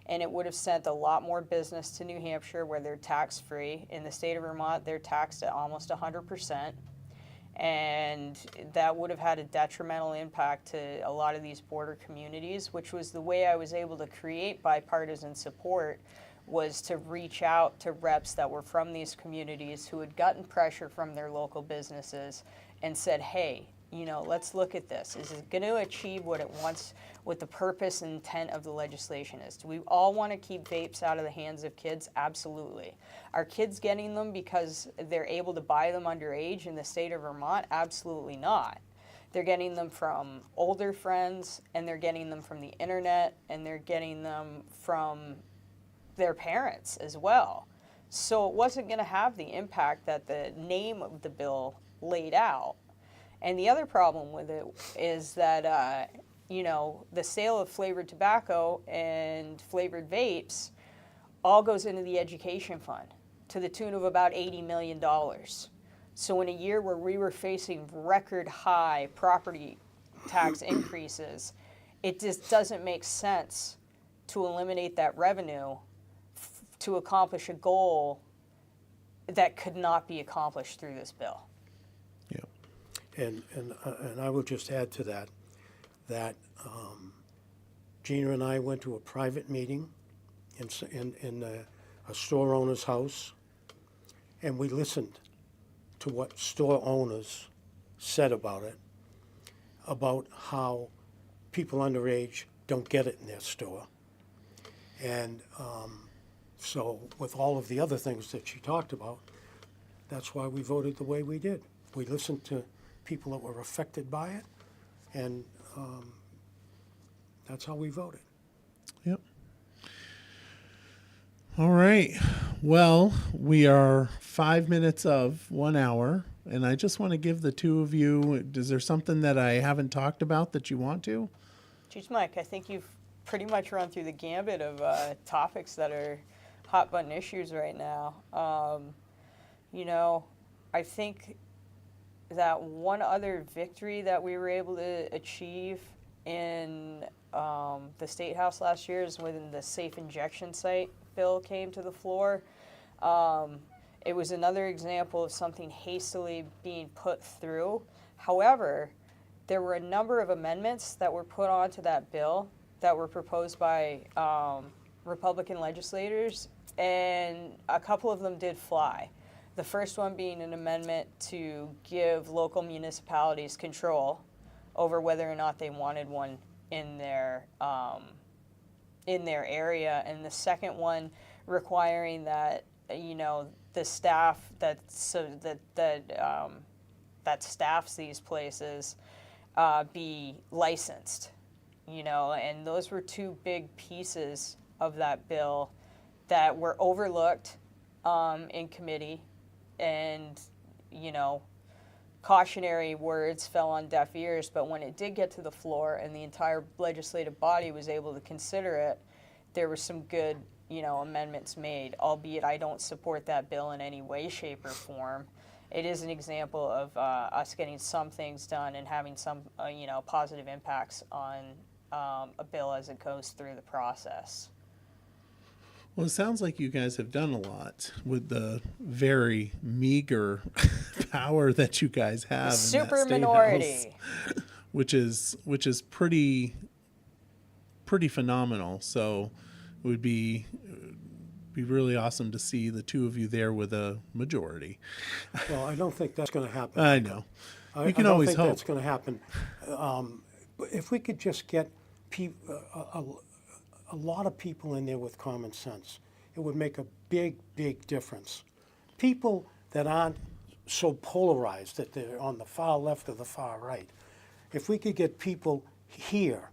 and it would have sent a lot more business to New Hampshire, where they're tax-free. In the state of Vermont, they're taxed at almost 100%, and that would have had a detrimental impact to a lot of these border communities, which was the way I was able to create bipartisan support, was to reach out to reps that were from these communities who had gotten pressure from their local businesses and said, hey, let's look at this. Is it going to achieve what it wants, what the purpose and intent of the legislation is? Do we all want to keep vapes out of the hands of kids? Absolutely. Are kids getting them because they're able to buy them underage in the state of Vermont? Absolutely not. They're getting them from older friends, and they're getting them from the internet, and they're getting them from their parents as well. So it wasn't going to have the impact that the name of the bill laid out. And the other problem with it is that, the sale of flavored tobacco and flavored vapes all goes into the education fund to the tune of about $80 million. So in a year where we were facing record high property tax increases, it just doesn't make sense to eliminate that revenue to accomplish a goal that could not be accomplished through this bill. And I will just add to that Gina and I went to a private meeting in a store owner's house, and we listened to what store owners said about it, about how people underage don't get it in their store. And so with all of the other things that she talked about, that's why we voted the way we did. We listened to people that were affected by it, and that's how we voted. Yep. All right. Well, we are 5 minutes of 1 hour, and I just want to give the two of you, is there something that I haven't talked about that you want to? Geez, Mike, I think you've pretty much run through the gambit of topics that are hot button issues right now. I think that one other victory that we were able to achieve in the State House last year is when the safe injection site bill came to the floor. It was another example of something hastily being put through. However, there were a number of amendments that were put onto that bill that were proposed by Republican legislators, and a couple of them did fly. The first one being an amendment to give local municipalities control over whether or not they wanted one in their area, and the second one requiring that the staff that staffs these places be licensed. And those were two big pieces of that bill that were overlooked in committee, and cautionary words fell on deaf ears. But when it did get to the floor and the entire legislative body was able to consider it, there were some good amendments made, albeit I don't support that bill in any way, shape, or form. It is an example of us getting some things done and having some positive impacts on a bill as it goes through the process. Well, it sounds like you guys have done a lot with the very meager power that you guys have. Super in that state minority. House, which is pretty phenomenal. So it would be really awesome to see the two of you there with a majority. Well, I don't think that's going to happen. I know. You can I don't always think hope. that's going to happen. If we could just get a lot of people in there with common sense, it would make a big, big difference. People that aren't so polarized that they're on the far left or the far right. If we could get people here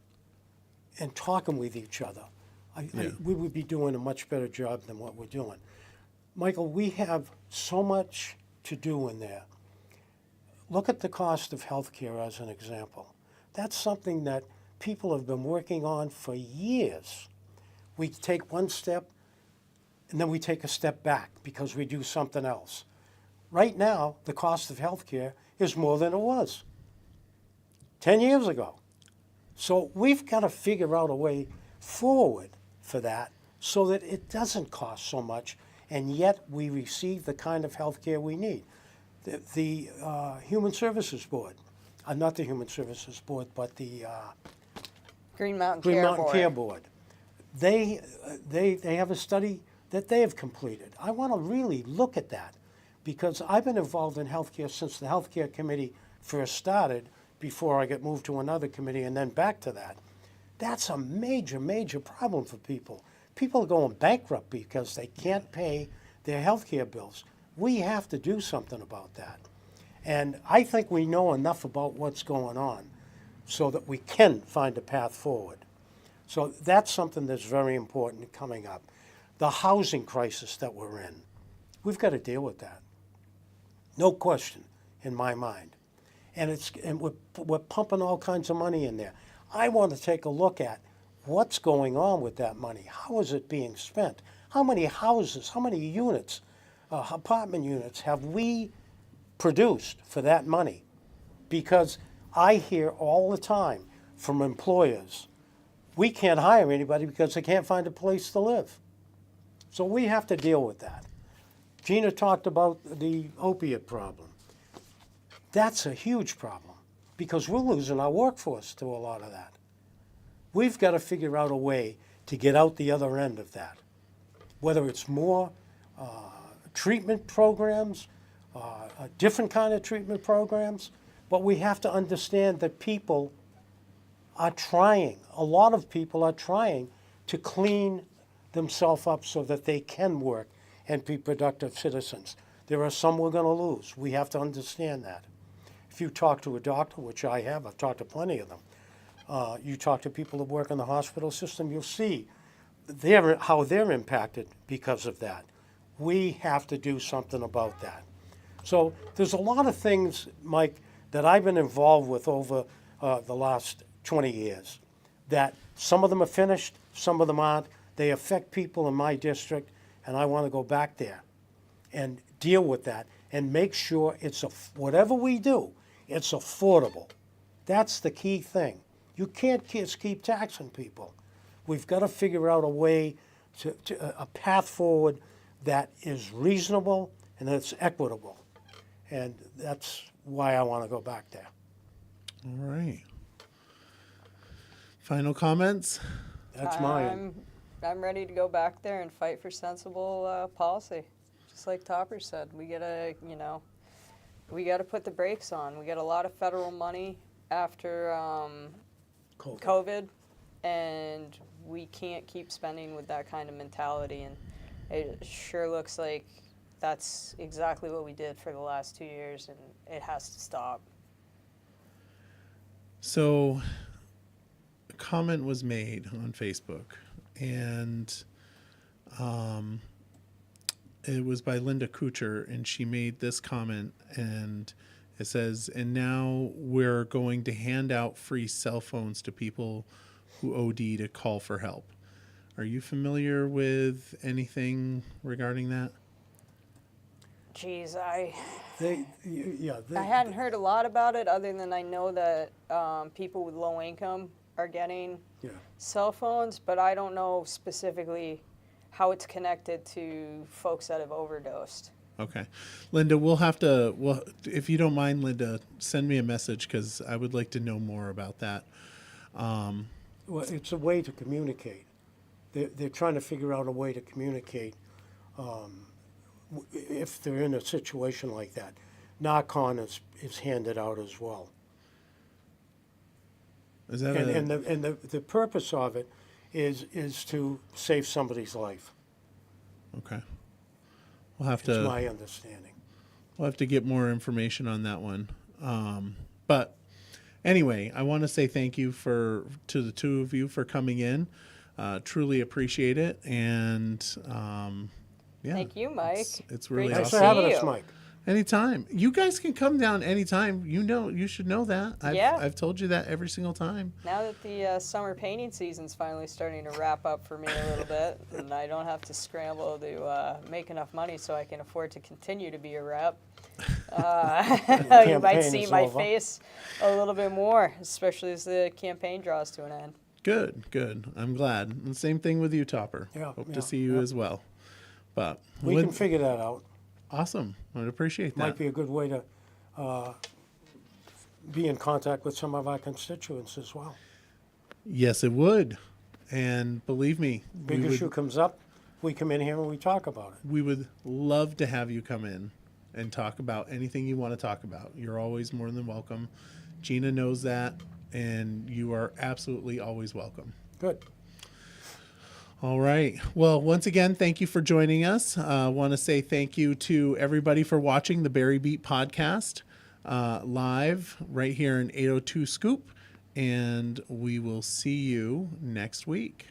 and talking with each other, we would be doing a much better job than what we're doing. Michael, we have so much to do in there. Look at the cost of health care as an example. That's something that people have been working on for years. We take one step, and then we take a step back because we do something else. Right now, the cost of health care is more than it was 10 years ago. So we've got to figure out a way forward for that so that it doesn't cost so much, and yet we receive the kind of health care we need. The Human Services Board, not the Human Services Board, but the Green Mountain Green Care Mountain Board. Care Board. They have a study that they have completed. I want to really look at that because I've been involved in healthcare since the healthcare committee first started, before I got moved to another committee and then back to that. That's a major, major problem for people. People are going bankrupt because they can't pay their healthcare bills. We have to do something about that. And I think we know enough about what's going on so that we can find a path forward. So that's something that's very important coming up. The housing crisis that we're in, we've got to deal with that. No question in my mind. And we're pumping all kinds of money in there. I want to take a look at what's going on with that money. How is it being spent? How many houses, how many units, apartment units have we produced for that money? Because I hear all the time from employers, we can't hire anybody because they can't find a place to live. So we have to deal with that. Gina talked about the opiate problem. That's a huge problem because we're losing our workforce to a lot of that. We've got to figure out a way to get out the other end of that, whether it's more treatment programs, a different kind of treatment programs, but we have to understand that people are trying, a lot of people are trying to clean themselves up so that they can work and be productive citizens. There are some we're going to lose. We have to understand that. If you talk to a doctor, which I have, I've talked to plenty of them, you talk to people that work in the hospital system, you'll see how they're impacted because of that. We have to do something about that. So there's a lot of things, Mike, that I've been involved with over the last 20 years, that some of them are finished, some of them aren't. They affect people in my district, and I want to go back there and deal with that and make sure whatever we do, it's affordable. That's the key thing. You can't just keep taxing people. We've got to figure out a way, a path forward that is reasonable and that's equitable. And that's why I want to go back there. All right. Final comments? That's mine. I'm ready to go back there and fight for sensible policy. Just like Topper said, we gotta, we gotta put the brakes on. We got a lot of federal money after COVID, and we can't keep spending with that kind of mentality. And it sure looks like that's exactly what we did for the last 2 years, and it has to stop. So a comment was made on Facebook, and it was by Linda Kuchar, and she made this comment, and it says, "And now we're going to hand out free cell phones to people who OD to call for help." Are you familiar with anything regarding that? Geez, I They hadn't heard a lot about it, other than I know that people with low income are getting yeah. cell phones, but I don't know specifically how it's connected to folks that have overdosed. Okay. Linda, we'll have to, well, if you don't mind, Linda, send me a message because I would like to know more about that. Well, it's a way to communicate. They're trying to figure out a way to communicate if they're in a situation like that. Narcon is handed out as well. Is that And the purpose of it is to save somebody's life. okay. We'll have It's to. my understanding. We'll have to get more information on that one. But anyway, I want to say thank you to the two of you for coming in. Truly appreciate it. And yeah, Thank you, Mike. It's really Great to Thanks awesome. for having See us, you. Mike. Anytime. You guys can come down anytime. You should know that. Yeah. I've told you that every single time. Now that the summer painting season's finally starting to wrap up for me a little bit, and I don't have to scramble to make enough money so I can afford to continue to be a rep, you might Campaign see is my over. face a little bit more, especially as the campaign draws to an end. Good. I'm glad. And the same thing with you, Topper. Yeah, Hope yeah, to see you yeah. as well. But We can figure that out. awesome. I'd appreciate that. Might be a good way to be in contact with some of our constituents as well. Yes, it would. And believe me, Big issue comes up, we come in here and we talk about it. we would love to have you come in and talk about anything you want to talk about. You're always more than welcome. Gina knows that, and you are absolutely always welcome. Good. All right. Well, once again, thank you for joining us. I want to say thank you to everybody for watching the Barre Beat podcast live right here in 802 Scoop, and we will see you next week.